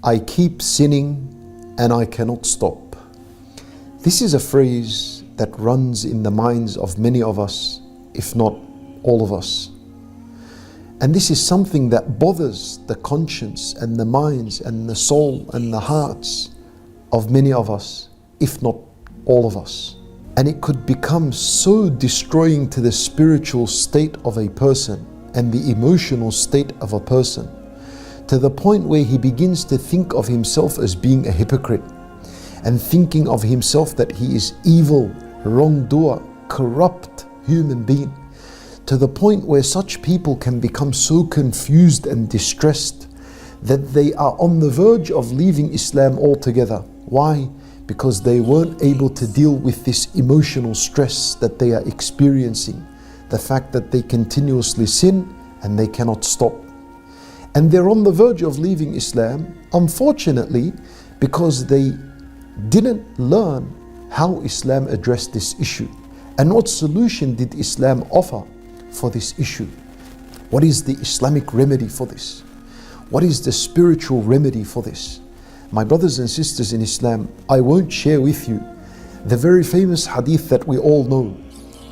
I keep sinning and I cannot stop. This is a phrase that runs in the minds of many of us, if not all of us. And this is something that bothers the conscience and the minds and the soul and the hearts of many of us, if not all of us. And it could become so destroying to the spiritual state of a person and the emotional state of a person, to the point where he begins to think of himself as being a hypocrite and thinking of himself that he is evil, wrongdoer, corrupt human being, to the point where such people can become so confused and distressed that they are on the verge of leaving Islam altogether. Why? Because they weren't able to deal with this emotional stress that they are experiencing, the fact that they continuously sin and they cannot stop. And they're on the verge of leaving Islam, unfortunately, because they didn't learn how Islam addressed this issue. And what solution did Islam offer for this issue? What is the Islamic remedy for this? What is the spiritual remedy for this? My brothers and sisters in Islam, I won't share with you the very famous hadith that we all know,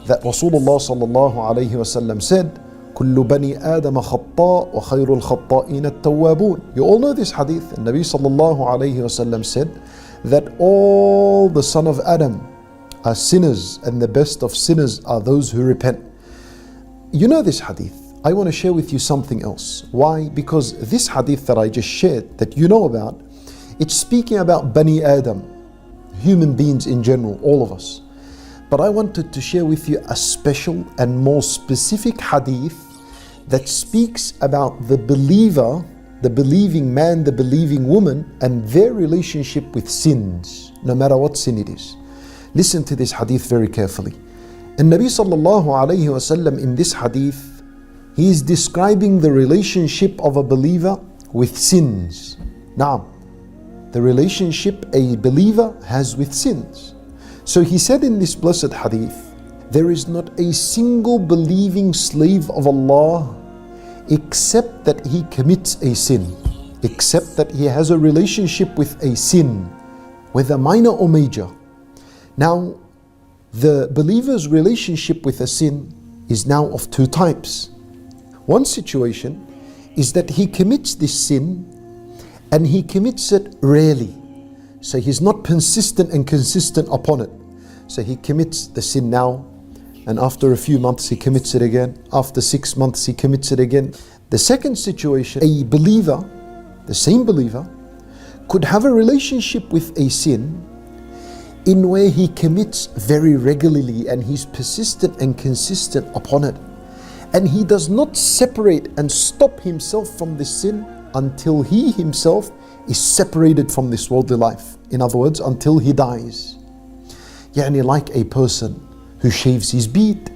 that Rasulullah sallallahu alayhi wasallam said, كل بني آدم خطاء وخير الخطائين التوابون. You all know this hadith. And Nabi sallallahu alayhi wasallam said that all the son of Adam are sinners and the best of sinners are those who repent. You know this hadith. I want to share with you something else. Why? Because this hadith that I just shared, that you know about, it's speaking about Bani Adam, human beings in general, all of us. But I wanted to share with you a special and more specific hadith that speaks about the believer, the believing man, the believing woman, and their relationship with sins, no matter what sin it is. Listen to this hadith very carefully. And Nabi sallallahu alayhi wasallam in this hadith, he is describing the relationship of a believer with sins. Now, the relationship a believer has with sins. So he said in this blessed hadith, there is not a single believing slave of Allah except that he commits a sin, except that he has a relationship with a sin, whether minor or major. Now, the believer's relationship with a sin is now of two types. One situation is that he commits this sin and he commits it rarely. So he's not persistent and consistent upon it. So he commits the sin now, and after a few months he commits it again. After 6 months he commits it again. The second situation, a believer, the same believer, could have a relationship with a sin in where he commits very regularly and he's persistent and consistent upon it. And he does not separate and stop himself from this sin until he himself is separated from this worldly life. In other words, until he dies. Yani like a person who shaves his beard.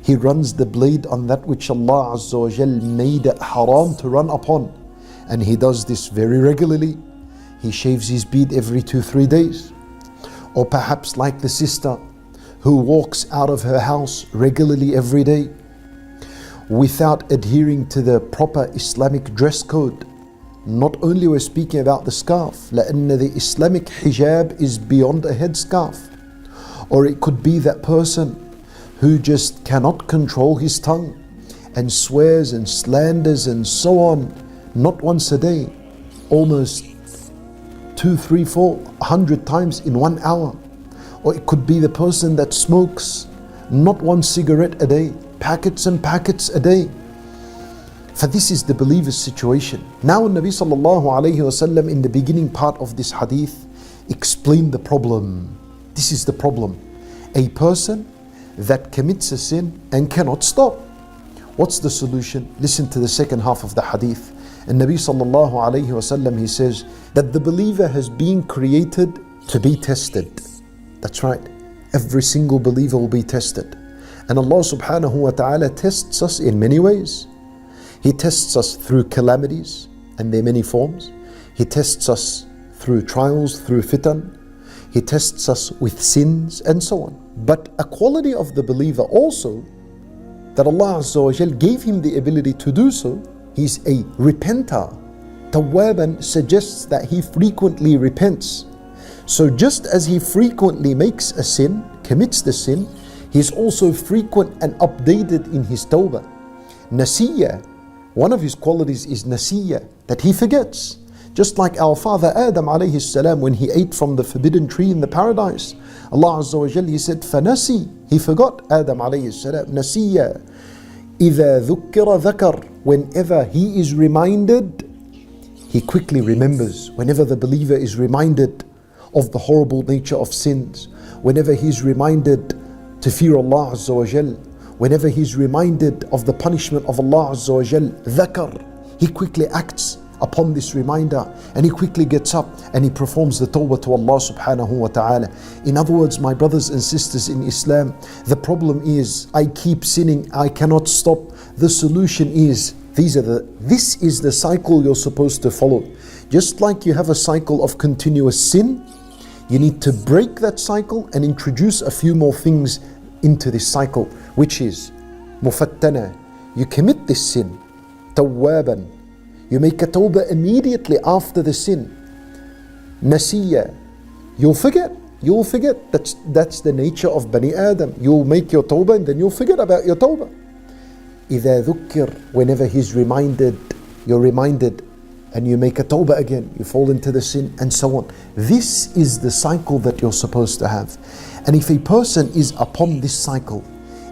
He runs the blade on that which Allah Azza wa Jal made it haram to run upon. And he does this very regularly. He shaves his beard every 2-3 days. Or perhaps like the sister who walks out of her house regularly every day without adhering to the proper Islamic dress code. Not only we're speaking about the scarf, لأن the Islamic hijab is beyond a headscarf. Or it could be that person who just cannot control his tongue and swears and slanders and so on, not once a day, almost 2, 3, 4, 100 times in 1 hour. Or it could be the person that smokes not one cigarette a day, packets and packets a day. For this is the believer's situation. Now Nabi sallallahu alayhi wasallam in the beginning part of this hadith explained the problem. This is the problem. A person that commits a sin and cannot stop. What's the solution? Listen to the second half of the hadith. And Nabi sallallahu alayhi wasallam, he says that the believer has been created to be tested. That's right. Every single believer will be tested. And Allah subhanahu wa ta'ala tests us in many ways. He tests us through calamities, and there are many forms. He tests us through trials, through fitan. He tests us with sins and so on. But a quality of the believer also, that Allah Azza wa Jal gave him the ability to do so, he's a repenter. Tawwaban suggests that he frequently repents. So just as he frequently makes a sin, commits the sin, he's also frequent and updated in his tawbah. Nasiya, one of his qualities is nasiya, that he forgets. Just like our father Adam alayhi salam, when he ate from the forbidden tree in the paradise, Allah Azza wa Jalla, he said, فَنَسِي, he forgot. Adam alayhi salam, nasiya. إِذَا ذُكِّرَ ذَكَرَ, whenever he is reminded, he quickly remembers. Whenever the believer is reminded of the horrible nature of sins, whenever he's reminded to fear Allah Azza wa Jal, whenever he's reminded of the punishment of Allah Azza wa Jal, dhakar, he quickly acts upon this reminder and he quickly gets up and he performs the tawbah to Allah subhanahu wa ta'ala. In other words, my brothers and sisters in Islam, the problem is I keep sinning, I cannot stop. The solution is this is the cycle you're supposed to follow. Just like you have a cycle of continuous sin, you need to break that cycle and introduce a few more things into this cycle, which is mufattana. You commit this sin, tawwaban. You make a tawbah immediately after the sin. Nasiya. You'll forget. That's the nature of Bani Adam. You'll make your tawbah and then you'll forget about your tawbah. إِذَا ذُكِّرْ, whenever he's reminded, you're reminded and you make a tawbah again, you fall into the sin and so on. This is the cycle that you're supposed to have. And if a person is upon this cycle,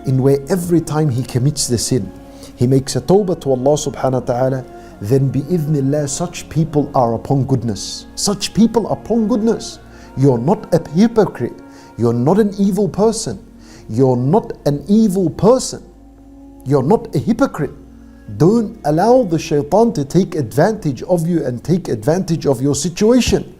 in where every time he commits the sin, he makes a tawbah to Allah subhanahu wa ta'ala, then bi'idhnillah, such people are upon goodness. Such people are upon goodness. You're not a hypocrite. You're not an evil person. You're not an evil person. You're not a hypocrite. Don't allow the shaitan to take advantage of you and take advantage of your situation.